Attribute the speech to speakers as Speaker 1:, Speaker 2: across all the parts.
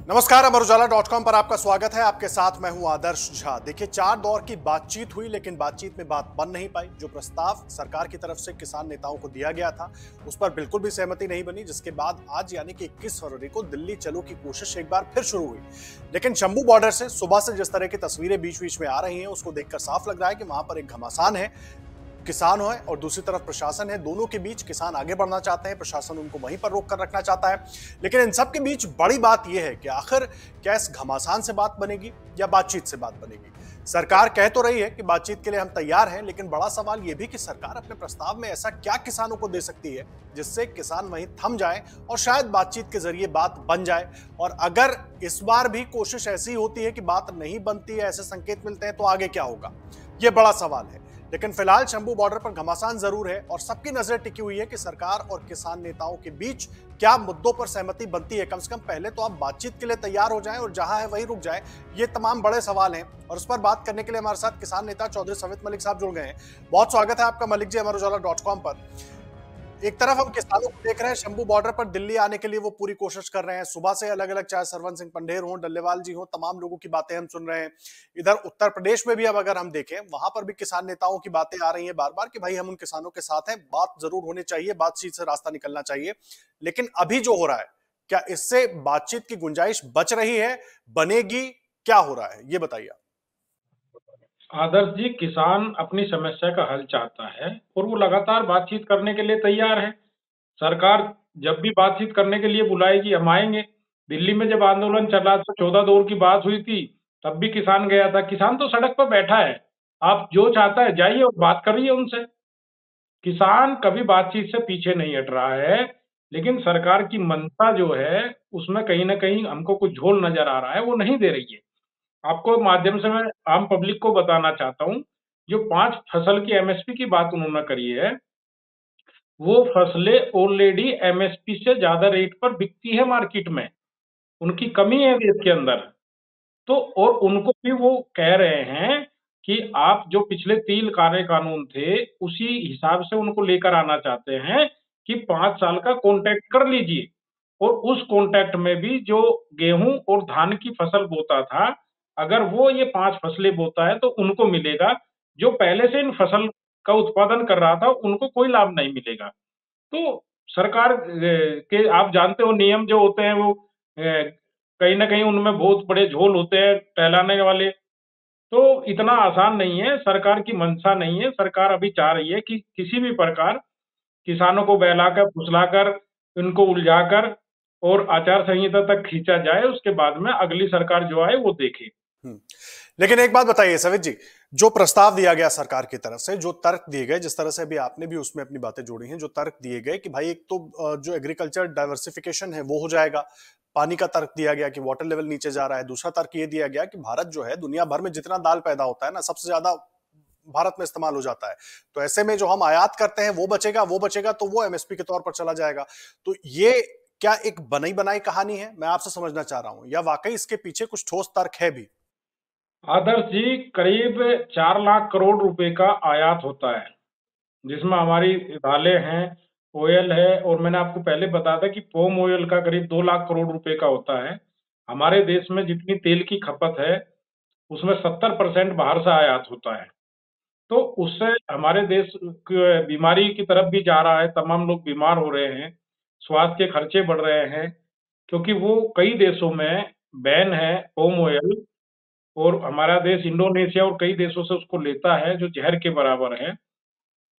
Speaker 1: नमस्कार, अमर उजाला.com पर आपका स्वागत है। आपके साथ मैं हूं आदर्श झा। देखिए, 4 दौर की बातचीत हुई, लेकिन बातचीत में बात बन नहीं पाई। जो प्रस्ताव सरकार की तरफ से किसान नेताओं को दिया गया था, उस पर बिल्कुल भी सहमति नहीं बनी, जिसके बाद आज यानी कि 21 फरवरी को दिल्ली चलो की कोशिश एक बार फिर शुरू हुई। लेकिन शंभू बॉर्डर से सुबह से जिस तरह की तस्वीरें बीच बीच में आ रही हैं, उसको देखकर साफ लग रहा है कि वहां पर एक घमासान है। किसान है और दूसरी तरफ प्रशासन है। दोनों के बीच किसान आगे बढ़ना चाहते हैं, प्रशासन उनको वहीं पर रोक कर रखना चाहता है। लेकिन इन सब के बीच बड़ी बात यह है कि आखिर क्या इस घमासान से बात बनेगी या बातचीत से बात बनेगी। सरकार कह तो रही है कि बातचीत के लिए हम तैयार हैं, लेकिन बड़ा सवाल यह भी कि सरकार अपने प्रस्ताव में ऐसा क्या किसानों को दे सकती है जिससे किसान वहीं थम जाए और शायद बातचीत के जरिए बात बन जाए। और अगर इस बार भी कोशिश ऐसी होती है कि बात नहीं बनती है, ऐसे संकेत मिलते हैं, तो आगे क्या होगा, यह बड़ा सवाल है। लेकिन फिलहाल शंभू बॉर्डर पर घमासान जरूर है और सबकी नजर टिकी हुई है कि सरकार और किसान नेताओं के बीच क्या मुद्दों पर सहमति बनती है। कम से कम पहले तो आप बातचीत के लिए तैयार हो जाएं और जहां है वहीं रुक जाएं। ये तमाम बड़े सवाल हैं और उस पर बात करने के लिए हमारे साथ किसान नेता चौधरी सवित मलिक साहब जुड़ गए हैं। बहुत स्वागत है आपका मलिक जी, अमर उजाला.com पर। एक तरफ हम किसानों को देख रहे हैं शंभू बॉर्डर पर दिल्ली आने के लिए वो पूरी कोशिश कर रहे हैं। सुबह से अलग अलग, चाहे सरवन सिंह पंढेर हो, डल्लेवाल जी हो, तमाम लोगों की बातें हम सुन रहे हैं। इधर उत्तर प्रदेश में भी अब अगर हम देखें, वहां पर भी किसान नेताओं की बातें आ रही हैं बार बार कि भाई हम उन किसानों के साथ हैं, बात जरूर होनी चाहिए, बातचीत से रास्ता निकलना चाहिए। लेकिन अभी जो हो रहा है, क्या इससे बातचीत की गुंजाइश बच रही है, बनेगी, क्या हो रहा है, ये बताइए।
Speaker 2: आदर्श जी, किसान अपनी समस्या का हल चाहता है और वो लगातार बातचीत करने के लिए तैयार है। सरकार जब भी बातचीत करने के लिए बुलाएगी, हम आएंगे। दिल्ली में जब आंदोलन चला तो 14 दौर की बात हुई थी, तब भी किसान गया था। किसान तो सड़क पर बैठा है, आप जो चाहता है जाइए और बात करिए उनसे। किसान कभी बातचीत से पीछे नहीं हट रहा है, लेकिन सरकार की मंशा जो है, उसमें कहीं न कहीं हमको कुछ झोल नज़र आ रहा है, वो नहीं दे रही है। आपको माध्यम से मैं आम पब्लिक को बताना चाहता हूँ, जो 5 फसल की एमएसपी की बात उन्होंने करी है, वो फसलें ऑलरेडी एमएसपी से ज़्यादा रेट पर बिकती है मार्केट में। उनकी कमी है देश के अंदर। तो और उनको भी वो कह रहे हैं कि आप जो पिछले 3 कार्य कानून थे, उसी हिसाब से उनको लेकर आना चाहते हैं कि 5 साल का कॉन्ट्रैक्ट कर लीजिए। और उस कॉन्ट्रैक्ट में भी जो गेहूँ और धान की फसल बोता था, अगर वो ये 5 फसलें बोता है तो उनको मिलेगा, जो पहले से इन फसल का उत्पादन कर रहा था, उनको कोई लाभ नहीं मिलेगा। तो सरकार के आप जानते हो नियम जो होते हैं वो कहीं न कहीं उनमें बहुत बड़े झोल होते हैं टहलाने वाले। तो इतना आसान नहीं है, सरकार की मंशा नहीं है। सरकार अभी चाह रही है कि किसी भी प्रकार किसानों को बहलाकर, फुसलाकर, इनको उलझाकर और आचार संहिता तक खींचा जाए, उसके बाद में अगली सरकार जो आए वो देखे।
Speaker 1: लेकिन एक बात बताइए सवित जी, जो प्रस्ताव दिया गया सरकार की तरफ से, जो तर्क दिए गए, जिस तरह से अभी आपने भी उसमें अपनी बातें जोड़ी हैं, जो तर्क दिए गए कि भाई एक तो जो एग्रीकल्चर डाइवर्सिफिकेशन है वो हो जाएगा। पानी का तर्क दिया गया कि वाटर लेवल नीचे जा रहा है। दूसरा तर्क ये दिया गया कि भारत जो है, दुनिया भर में जितना दाल पैदा होता है ना, सबसे ज्यादा भारत में इस्तेमाल हो जाता है। तो ऐसे में जो हम आयात करते हैं वो बचेगा तो वो एमएसपी के तौर पर चला जाएगा। तो ये क्या एक बनी बनाई कहानी है, मैं आपसे समझना चाह रहा हूं, या वाकई इसके पीछे कुछ ठोस तर्क है भी?
Speaker 2: आदर्श जी, करीब 4 लाख करोड़ रुपए का आयात होता है, जिसमें हमारी दालें हैं, ऑयल है और मैंने आपको पहले बताया था कि पाम ऑयल का करीब 2 लाख करोड़ रुपए का होता है। हमारे देश में जितनी तेल की खपत है, उसमें 70% बाहर से आयात होता है। तो उससे हमारे देश क बीमारी की तरफ भी जा रहा है, तमाम लोग बीमार हो रहे हैं, स्वास्थ्य के खर्चे बढ़ रहे हैं, क्योंकि वो कई देशों में बैन है पाम ऑयल और हमारा देश इंडोनेशिया और कई देशों से उसको लेता है, जो ज़हर के बराबर है।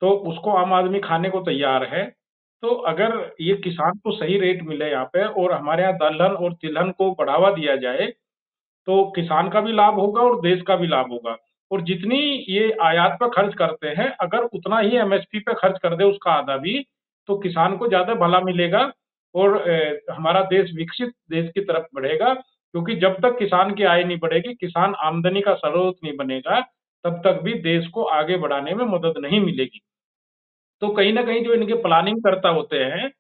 Speaker 2: तो उसको आम आदमी खाने को तैयार है। तो अगर ये किसान को सही रेट मिले यहाँ पे और हमारे यहाँ दलहन और तिलहन को बढ़ावा दिया जाए, तो किसान का भी लाभ होगा और देश का भी लाभ होगा। और जितनी ये आयात पे खर्च करते हैं, अगर उतना ही एमएसपी पे खर्च कर दें उसका आधा भी, तो किसान को ज़्यादा भला मिलेगा और हमारा देश विकसित देश की तरफ बढ़ेगा। क्योंकि जब तक किसान की आय नहीं बढ़ेगी, किसान आमदनी का स्रोत नहीं बनेगा, तब तक भी देश को आगे बढ़ाने में मदद नहीं मिलेगी। तो कहीं न कहीं जो इनके प्लानिंग कर्ता होते हैं,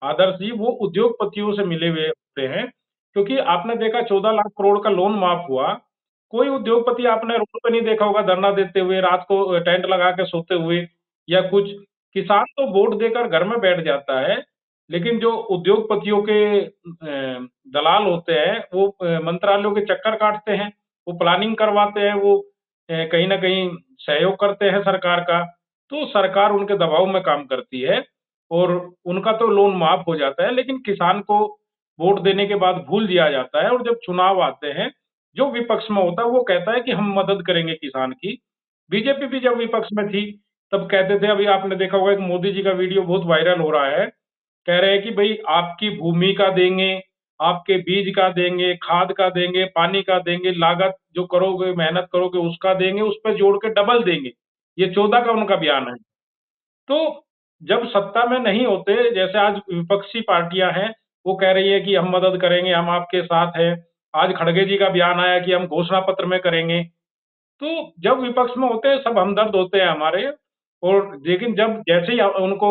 Speaker 2: आदर्श जी, वो उद्योगपतियों से मिले हुए होते हैं। क्योंकि आपने देखा 14 लाख करोड़ का लोन माफ हुआ, कोई उद्योगपति आपने रोड पे नहीं देखा होगा धरना देते हुए, रात को टेंट लगा के सोते हुए या कुछ। किसान तो वोट देकर घर में बैठ जाता है, लेकिन जो उद्योगपतियों के दलाल होते हैं, वो मंत्रालयों के चक्कर काटते हैं, वो प्लानिंग करवाते हैं, वो कहीं न कहीं सहयोग करते हैं सरकार का, तो सरकार उनके दबाव में काम करती है और उनका तो लोन माफ़ हो जाता है, लेकिन किसान को वोट देने के बाद भूल दिया जाता है और जब चुनाव आते हैं, जो विपक्ष में होता है, वो कहता है कि हम मदद करेंगे किसान की। बीजेपी भी जब विपक्ष में थी, तब कहते थे, अभी आपने देखा होगा एक मोदी जी का वीडियो बहुत वायरल हो रहा है, कह रहे हैं कि भई आपकी भूमि का देंगे, आपके बीज का देंगे, खाद का देंगे, पानी का देंगे, लागत जो करोगे, मेहनत करोगे उसका देंगे, उस पे जोड़ के डबल देंगे। ये 14 का उनका बयान है। तो जब सत्ता में नहीं होते, जैसे आज विपक्षी पार्टियाँ हैं, वो कह रही है कि हम मदद करेंगे, हम आपके साथ हैं। आज खड़गे जी का बयान आया कि हम घोषणा पत्र में करेंगे। तो जब विपक्ष में होते हैं, सब हमदर्द होते हैं हमारे और लेकिन जब जैसे ही उनको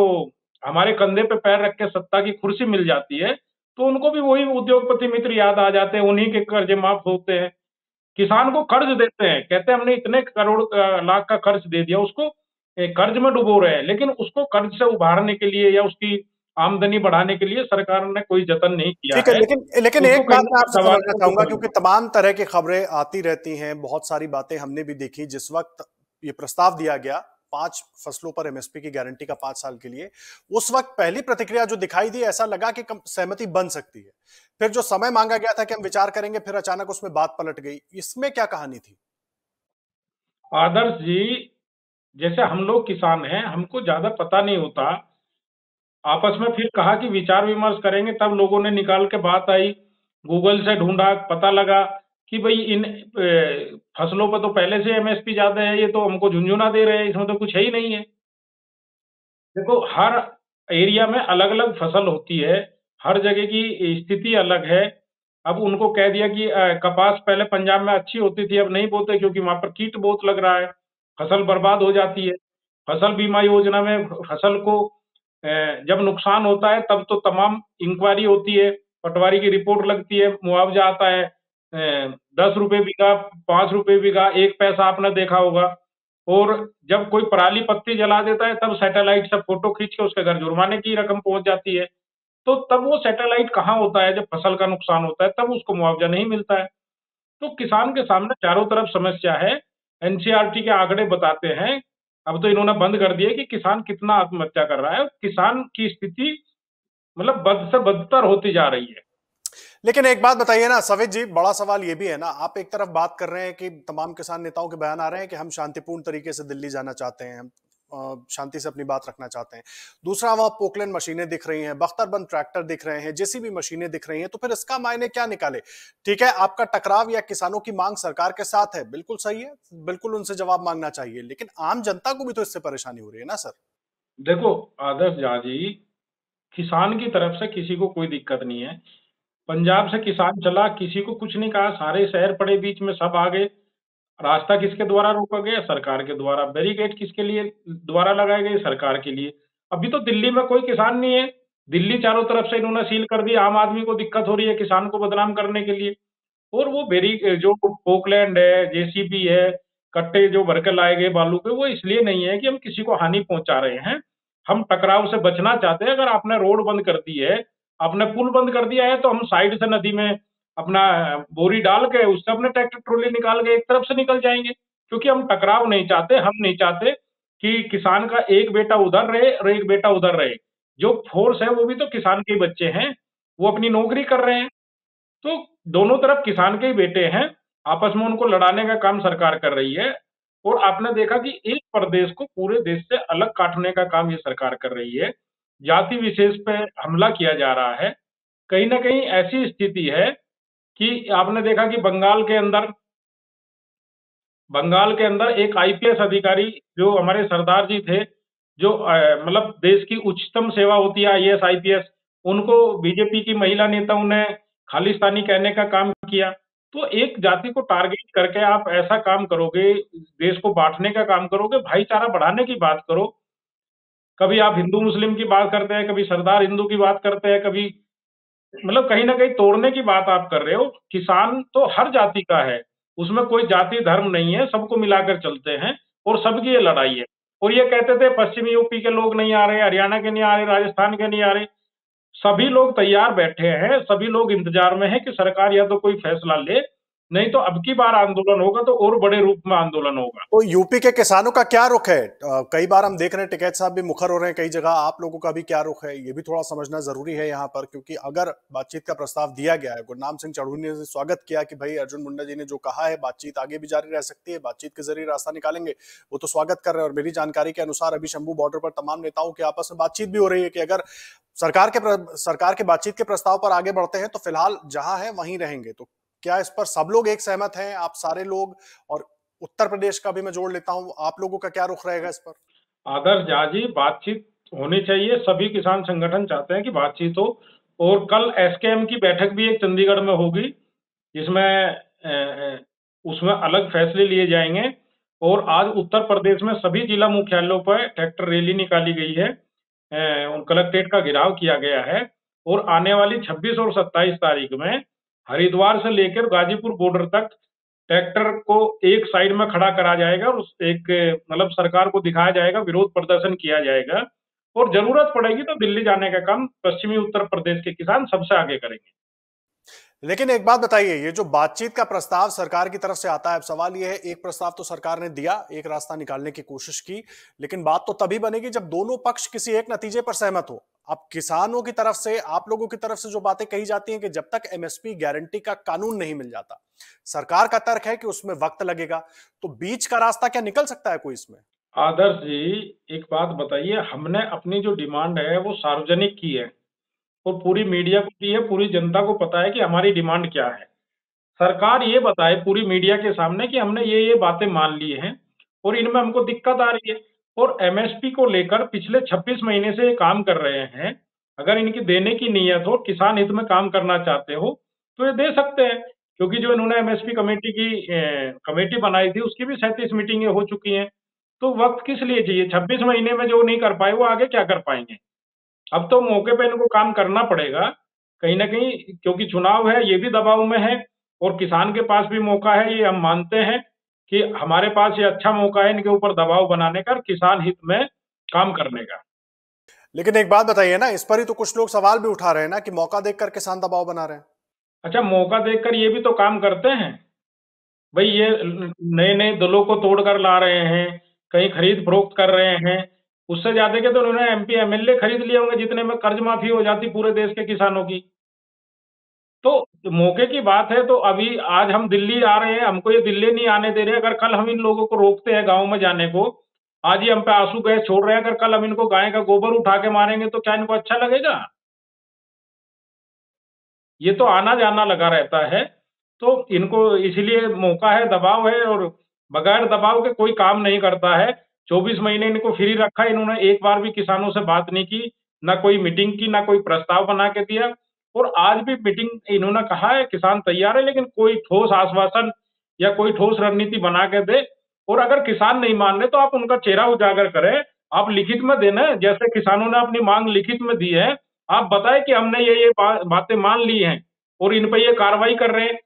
Speaker 2: हमारे कंधे पे पैर रख के सत्ता की कुर्सी मिल जाती है, तो उनको भी वही उद्योगपति मित्र याद आ जाते हैं, उन्हीं के कर्ज़े माफ़ होते हैं। किसान को कर्ज़ देते हैं, कहते हैं हमने इतने करोड़ लाख का कर्ज़ दे दिया, उसको कर्ज़ में डुबो रहे हैं, लेकिन उसको कर्ज़ से उभारने के लिए या उसकी आमदनी बढ़ाने के लिए सरकार ने कोई जतन नहीं किया
Speaker 1: ठीक है,
Speaker 2: है।
Speaker 1: लेकिन
Speaker 2: उसको
Speaker 1: एक
Speaker 2: कहीं
Speaker 1: बात
Speaker 2: न
Speaker 1: मैं
Speaker 2: कहीं
Speaker 1: आपसे समझना
Speaker 2: दबाने की
Speaker 1: चाहूंगा, क्योंकि
Speaker 2: कोशिश।
Speaker 1: तमाम तरह की खबरें आती रहती हैं, बहुत सारी बातें हमने भी देखी। जिस वक्त ये प्रस्ताव दिया गया 5 फसलों पर एमएसपी की गारंटी का 5 साल के लिए, उस वक्त पहली प्रतिक्रिया जो दिखाई दी, ऐसा लगा कि सहमति बन सकती है। फिर जो समय मांगा गया था कि हम विचार करेंगे, फिर अचानक उसमें बात पलट गई। इसमें क्या कहानी थी?
Speaker 2: आदर्श जी, जैसे हम लोग किसान हैं, हमको ज़्यादा पता नहीं होता। आपस में फिर कहा कि विचार-विमर्श करेंगे, तब लोगों ने निकाल के बात आई, गूगल से ढूँढा, पता लगा कि भई इन फसलों पे तो पहले से एमएसपी ज़्यादा है, ये तो हमको झुनझुना दे रहे हैं, इसमें तो कुछ है ही नहीं है। देखो, हर एरिया में अलग-अलग फसल होती है, हर जगह की स्थिति अलग है। अब उनको कह दिया कि कपास पहले पंजाब में अच्छी होती थी, अब नहीं बोते क्योंकि वहाँ पर कीट बहुत लग रहा है, फसल बर्बाद हो जाती है। फसल बीमा योजना में फसल को जब नुकसान होता है तब तो तमाम इंक्वायरी होती है, पटवारी की रिपोर्ट लगती है, मुआवजा आता है। ₹10 बीघा, ₹5 बीघा, 1 पैसा आपने देखा होगा। और जब कोई पराली पत्ती जला देता है तब सैटेलाइट से फ़ोटो खींच के उसके घर जुर्माने की रकम पहुँच जाती है। तो तब वो सैटेलाइट कहाँ होता है, जब फसल का नुकसान होता है, तब उसको मुआवजा नहीं मिलता है। तो किसान के सामने चारों तरफ समस्या है। एनसीईआरटी के आंकड़े बताते हैं, अब तो इन्होंने बंद कर दिए कि किसान कितना आत्महत्या कर रहा है। किसान की स्थिति मतलब बद से बदतर होती जा रही है।
Speaker 1: लेकिन एक बात बताइए ना सवित जी, बड़ा सवाल ये भी है ना, आप एक तरफ बात कर रहे हैं कि तमाम किसान नेताओं के बयान आ रहे हैं कि हम शांतिपूर्ण तरीके से दिल्ली जाना चाहते हैं, हम शांति से अपनी बात रखना चाहते हैं। दूसरा, वहां पोकलैंड मशीनें दिख रही हैं, बख्तरबंद ट्रैक्टर दिख रहे हैं, जेसीबी मशीनें दिख रही हैं, तो फिर इसका मायने क्या निकाले? ठीक है, आपका टकराव या किसानों की मांग सरकार के साथ है, बिल्कुल सही है, बिल्कुल उनसे जवाब मांगना चाहिए, लेकिन आम जनता को भी तो इससे परेशानी हो रही है ना सर?
Speaker 2: देखो आदर्श झा जी, किसान की तरफ से किसी को कोई दिक्कत नहीं है। पंजाब से किसान चला, किसी को कुछ नहीं कहा, सारे शहर पड़े बीच में, सब आ गए। रास्ता किसके द्वारा रोका गया? सरकार के द्वारा। बैरिकेड किसके लिए द्वारा लगाए गए? सरकार के लिए। अभी तो दिल्ली में कोई किसान नहीं है। दिल्ली चारों तरफ से इन्होंने सील कर दी, आम आदमी को दिक्कत हो रही है किसान को बदनाम करने के लिए। और वो जो पोकलैंड है, जेसीबी है, कट्टे जो भर के लाए गए बालू के, वो इसलिए नहीं है कि हम किसी को हानि पहुँचा रहे हैं। हम टकराव से बचना चाहते हैं। अगर आपने रोड बंद कर दी है, आपने पुल बंद कर दिया है, तो हम साइड से नदी में अपना बोरी डाल के उससे अपने ट्रैक्टर ट्रॉली निकाल के एक तरफ से निकल जाएँगे। क्योंकि हम टकराव नहीं चाहते, हम नहीं चाहते कि किसान का एक बेटा उधर रहे और एक बेटा उधर रहे। जो फ़ोर्स है वो भी तो किसान के ही बच्चे हैं, वो अपनी नौकरी कर रहे हैं। तो दोनों तरफ किसान के ही बेटे हैं, आपस में उनको लड़ाने का काम सरकार कर रही है और आपने देखा कि एक प्रदेश को पूरे देश से अलग काटने का काम ये सरकार कर रही है। जाति विशेष पे हमला किया जा रहा है। कहीं न कहीं ऐसी स्थिति है कि आपने देखा कि बंगाल के अंदर एक आईपीएस अधिकारी जो हमारे सरदार जी थे, जो मतलब देश की उच्चतम सेवा होती है आईएएस, आईपीएस, उनको बीजेपी की महिला नेताओं ने खालिस्तानी कहने का काम किया। तो एक जाति को टारगेट करके आप ऐसा काम करोगे, देश को बाँटने का काम करोगे, भाईचारा बढ़ाने की बात करो। कभी आप हिंदू-मुस्लिम की बात करते हैं, कभी सरदार हिंदू की बात करते हैं, कभी मतलब कहीं न कहीं तोड़ने की बात आप कर रहे हो। किसान तो हर जाति का है, उसमें कोई जाति धर्म नहीं है, सबको मिलाकर चलते हैं और सबकी ये लड़ाई है। और ये कहते थे पश्चिमी यूपी के लोग नहीं आ रहे, हरियाणा के नहीं आ रहे, राजस्थान के नहीं आ रहे। सभी लोग तैयार बैठे हैं, सभी लोग इंतजार में हैं कि सरकार या तो कोई फैसला ले, नहीं तो अब की बार आंदोलन होगा तो और बड़े रूप में आंदोलन होगा।
Speaker 1: तो यूपी के किसानों का क्या रुख है? कई बार हम देख रहे हैं टिकैत साहब भी मुखर हो रहे हैं कई जगह, आप लोगों का भी क्या रुख है ये भी थोड़ा समझना जरूरी है यहाँ पर, क्योंकि अगर बातचीत का प्रस्ताव दिया गया है, गुरनाम सिंह चढ़ू ने स्वागत किया कि भाई अर्जुन मुंडा जी ने जो कहा है बातचीत आगे भी जारी रह सकती है, बातचीत के जरिए रास्ता निकालेंगे, वो तो स्वागत कर रहे हैं। और मेरी जानकारी के अनुसार अभी शंभू बॉर्डर पर तमाम नेताओं की आपस में बातचीत भी हो रही है कि अगर सरकार के बातचीत के प्रस्ताव पर आगे बढ़ते हैं तो फिलहाल जहां है वहीं रहेंगे। तो क्या इस पर सब लोग एक सहमत हैं, आप सारे लोग? और उत्तर प्रदेश का भी मैं जोड़ लेता हूं, आप लोगों का क्या रुख रहेगा इस पर?
Speaker 2: आदर्श झा जी, बातचीत होनी चाहिए, सभी किसान संगठन चाहते हैं कि बातचीत हो। और कल एसकेएम की बैठक भी एक चंडीगढ़ में होगी, जिसमें उसमें अलग फैसले लिए जाएंगे। और आज उत्तर प्रदेश में सभी जिला मुख्यालयों पर ट्रैक्टर रैली निकाली गई है, कलेक्ट्रेट का घेराव किया गया है। और आने वाली 26 और 27 तारीख में हरिद्वार से लेकर गाजीपुर बॉर्डर तक ट्रैक्टर को एक साइड में खड़ा करा जाएगा और एक मतलब सरकार को दिखाया जाएगा, विरोध प्रदर्शन किया जाएगा। और जरूरत पड़ेगी तो दिल्ली जाने का काम पश्चिमी उत्तर प्रदेश के किसान सबसे आगे करेंगे।
Speaker 1: लेकिन एक बात बताइए, ये जो बातचीत का प्रस्ताव सरकार की तरफ से आता है, अब सवाल ये है, एक प्रस्ताव तो सरकार ने दिया, एक रास्ता निकालने की कोशिश की, लेकिन बात तो तभी बनेगी जब दोनों पक्ष किसी एक नतीजे पर सहमत हो। अब किसानों की तरफ से, आप लोगों की तरफ से जो बातें कही जाती हैं कि जब तक एमएसपी गारंटी का कानून नहीं मिल जाता, सरकार का तर्क है कि उसमें वक्त लगेगा। तो बीच का रास्ता क्या निकल सकता है कोई इसमें?
Speaker 2: आदर्श जी, एक बात बताइए, हमने अपनी जो डिमांड है वो सार्वजनिक की है और पूरी मीडिया को की है, पूरी जनता को पता है कि हमारी डिमांड क्या है। सरकार ये बताए पूरी मीडिया के सामने कि हमने ये बातें मान ली हैं और इनमें हमको दिक्कत आ रही है। और एमएसपी को लेकर पिछले 26 महीने से ये काम कर रहे हैं। अगर इनकी देने की नीयत हो, किसान हित में काम करना चाहते हो, तो ये दे सकते हैं। क्योंकि जो इन्होंने एमएसपी कमेटी की कमेटी बनाई थी, उसकी भी 37 मीटिंगें हो चुकी हैं। तो वक्त किस लिए चाहिए? 26 महीने में जो नहीं कर पाए, वो आगे क्या कर पाएंगे? अब तो मौके पे इनको काम करना पड़ेगा, कहीं न कहीं, क्योंकि चुनाव है, ये भी दबाव में है और किसान के पास भी मौका है, ये हम मानते हैं कि हमारे पास ये अच्छा मौका है इनके ऊपर दबाव बनाने का और किसान हित में काम करने का।
Speaker 1: लेकिन एक बात बताइए ना, इस पर ही तो कुछ लोग सवाल भी उठा रहे हैं ना कि मौका देखकर किसान दबाव बना रहे हैं।
Speaker 2: अच्छा, मौका देखकर ये भी तो काम करते हैं। भई ये नए-नए दलों को तोड़कर ला रहे हैं, कहीं खरीद-फरोख्त कर रहे हैं। उससे ज़्यादा के तो उन्होंने एमपी, एमएलए खरीद लिए होंगे जितने में कर्ज माफी हो जाती पूरे देश के किसानों की। तो मौके की बात है, तो अभी आज हम दिल्ली आ रहे हैं, हमको ये दिल्ली नहीं आने दे रहे। अगर कल हम इन लोगों को रोकते हैं गाँव में जाने को, आज ये हम पे आँसू गैस छोड़ रहे हैं, अगर कल हम इनको गाय का गोबर उठा के मारेंगे तो क्या इनको अच्छा लगेगा? ये तो आना-जाना लगा रहता है। तो इनको इसीलिए मौका है, दबाव है और बगैर दबाव के कोई काम नहीं करता है। 24 महीने इनको फ्री रखा, इन्होंने एक बार भी किसानों से बात नहीं की, ना कोई मीटिंग की, ना कोई प्रस्ताव बना के दिया। और आज भी मीटिंग इन्होंने कहा है किसान तैयार है, लेकिन कोई ठोस आश्वासन या कोई ठोस रणनीति बना के दे। और अगर किसान नहीं मान रहे तो आप उनका चेहरा उजागर करें, आप लिखित में दें ना, जैसे किसानों ने अपनी मांग लिखित में दी है। आप बताएं कि हमने ये बातें मान ली हैं और इन पे ये कार्रवाई कर रहे हैं।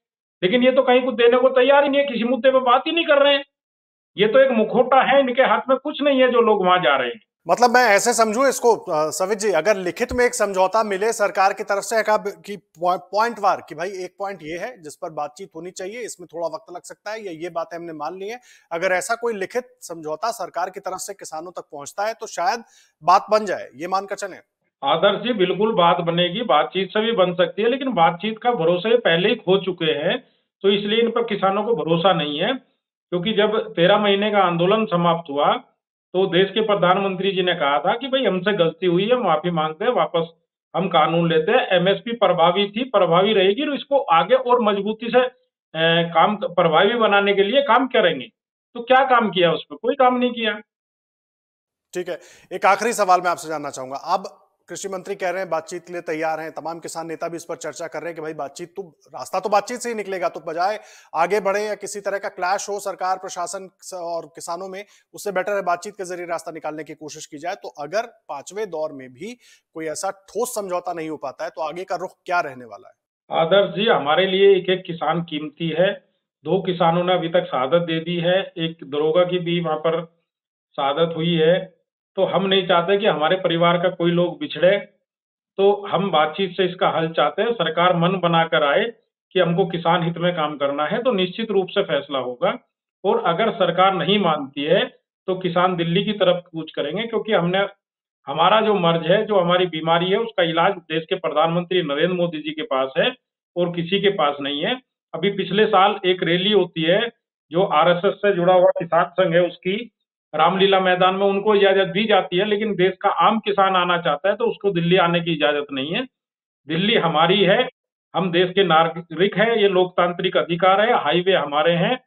Speaker 2: लेकिन ये तो कहीं कुछ देने को तैयार ही नहीं है, किसी मुद्दे पे बात ही नहीं कर रहे हैं। ये तो एक मुखौटा है, इनके हाथ में कुछ नहीं है जो लोग वहां जा रहे हैं।
Speaker 1: मतलब मैं ऐसे समझूं इसको, सवित जी, अगर लिखित में एक समझौता मिले सरकार की तरफ से कि पॉइंट वार कि भाई एक पॉइंट ये है जिस पर बातचीत होनी चाहिए, इसमें थोड़ा वक्त लग सकता है, या ये बातें हमने मान ली है, अगर ऐसा कोई लिखित समझौता सरकार की तरफ से किसानों तक पहुंचता है तो शायद बात बन जाए, ये मानकर चलें?
Speaker 2: आदर्श जी, बिल्कुल बात बनेगी, बातचीत से भी बन सकती है, लेकिन बातचीत का भरोसा ये पहले ही खो चुके हैं। तो इसलिए इन पर किसानों को भरोसा नहीं है। क्योंकि जब 13 महीने का आंदोलन समाप्त हुआ, तो देश के प्रधानमंत्री जी ने कहा था कि भाई हमसे गलती हुई है, माफी मांगते हैं, वापस हम कानून लेते हैं। एमएसपी प्रभावी थी, प्रभावी रहेगी और इसको आगे और मजबूती से काम प्रभावी बनाने के लिए काम करेंगे। तो क्या काम किया उस पर? कोई काम नहीं किया।
Speaker 1: ठीक है, एक आखिरी सवाल मैं आपसे जानना चाहूंगा। अब कृषि मंत्री कह रहे हैं बातचीत के लिए तैयार हैं, तमाम किसान नेता भी इस पर चर्चा कर रहे हैं कि भाई बातचीत तो, रास्ता तो बातचीत से ही निकलेगा, तो बजाय आगे बढ़े या किसी तरह का क्लैश हो सरकार प्रशासन और किसानों में, उससे बेटर है बातचीत के जरिए रास्ता निकालने की कोशिश की जाए। तो अगर पांचवें दौर में भी कोई ऐसा ठोस समझौता नहीं हो पाता है तो आगे का रुख क्या रहने वाला है?
Speaker 2: आदर्श जी, हमारे लिए एक एक किसान कीमती है। 2 किसानों ने अभी तक शहादत दे दी है, एक दरोगा की भी वहां पर शहादत हुई है। तो हम नहीं चाहते कि हमारे परिवार का कोई लोग बिछड़े। तो हम बातचीत से इसका हल चाहते हैं। सरकार मन बनाकर आए कि हमको किसान हित में काम करना है, तो निश्चित रूप से फैसला होगा। और अगर सरकार नहीं मानती है, तो किसान दिल्ली की तरफ कूच करेंगे, क्योंकि हमारा जो मर्ज है, जो हमारी बीमारी है, उसका इलाज देश के प्रधानमंत्री नरेंद्र मोदी जी के पास है और किसी के पास नहीं है। अभी पिछले साल एक रैली होती है, जो आरएसएस से जुड़ा हुआ किसान संघ है, उसकी रामलीला मैदान में उनको इजाजत दी जाती है, लेकिन देश का आम किसान आना चाहता है, तो उसको दिल्ली आने की इजाजत नहीं है। दिल्ली हमारी है, हम देश के नागरिक हैं, ये लोकतांत्रिक अधिकार है, हाईवे हमारे हैं।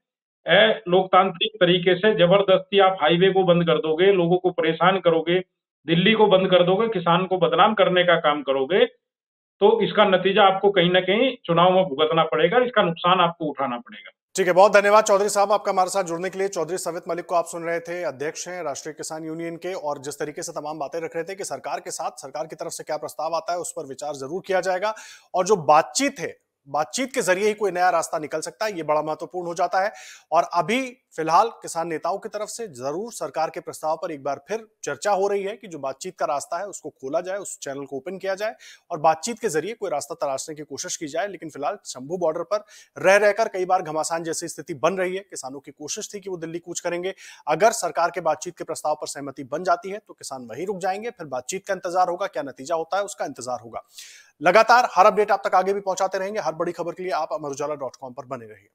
Speaker 2: लोकतांत्रिक तरीके से जबरदस्ती आप हाईवे को बंद कर दोगे, लोगों को परेशान करोगे, दिल्ली को बंद कर दोगे, किसान को बदनाम करने का काम करोगे, तो इसका नतीजा आपको कहीं न कहीं चुनाव में भुगतना पड़ेगा, इसका नुकसान आपको उठाना पड़ेगा।
Speaker 1: ठीक है, बहुत धन्यवाद चौधरी साहब आपका हमारे साथ जुड़ने के लिए। चौधरी सवित मलिक को आप सुन रहे थे, अध्यक्ष हैं राष्ट्रीय किसान यूनियन के, और जिस तरीके से तमाम बातें रख रहे थे कि सरकार के साथ सरकार की तरफ से क्या प्रस्ताव आता है उस पर विचार जरूर किया जाएगा, और जो बातचीत है, बातचीत के जरिए ही कोई नया रास्ता निकल सकता है, ये बड़ा महत्वपूर्ण हो जाता है। और अभी फिलहाल किसान नेताओं की तरफ से जरूर सरकार के प्रस्ताव पर एक बार फिर चर्चा हो रही है कि जो बातचीत का रास्ता है उसको खोला जाए, उस चैनल को ओपन किया जाए और बातचीत के जरिए कोई रास्ता तलाशने की कोशिश की जाए। लेकिन फिलहाल शंभू बॉर्डर पर रह रहकर कई बार घमासान जैसी स्थिति बन रही है। किसानों की कोशिश थी कि वो दिल्ली कूच करेंगे, अगर सरकार के बातचीत के प्रस्ताव पर सहमति बन जाती है तो किसान वहीं रुक जाएंगे, फिर बातचीत का इंतजार होगा, क्या नतीजा होता है उसका इंतजार होगा। लगातार हर अपडेट आप तक आगे भी पहुंचाते रहेंगे। हर बड़ी खबर के लिए आप अमर उजाला .com पर बने रहिए।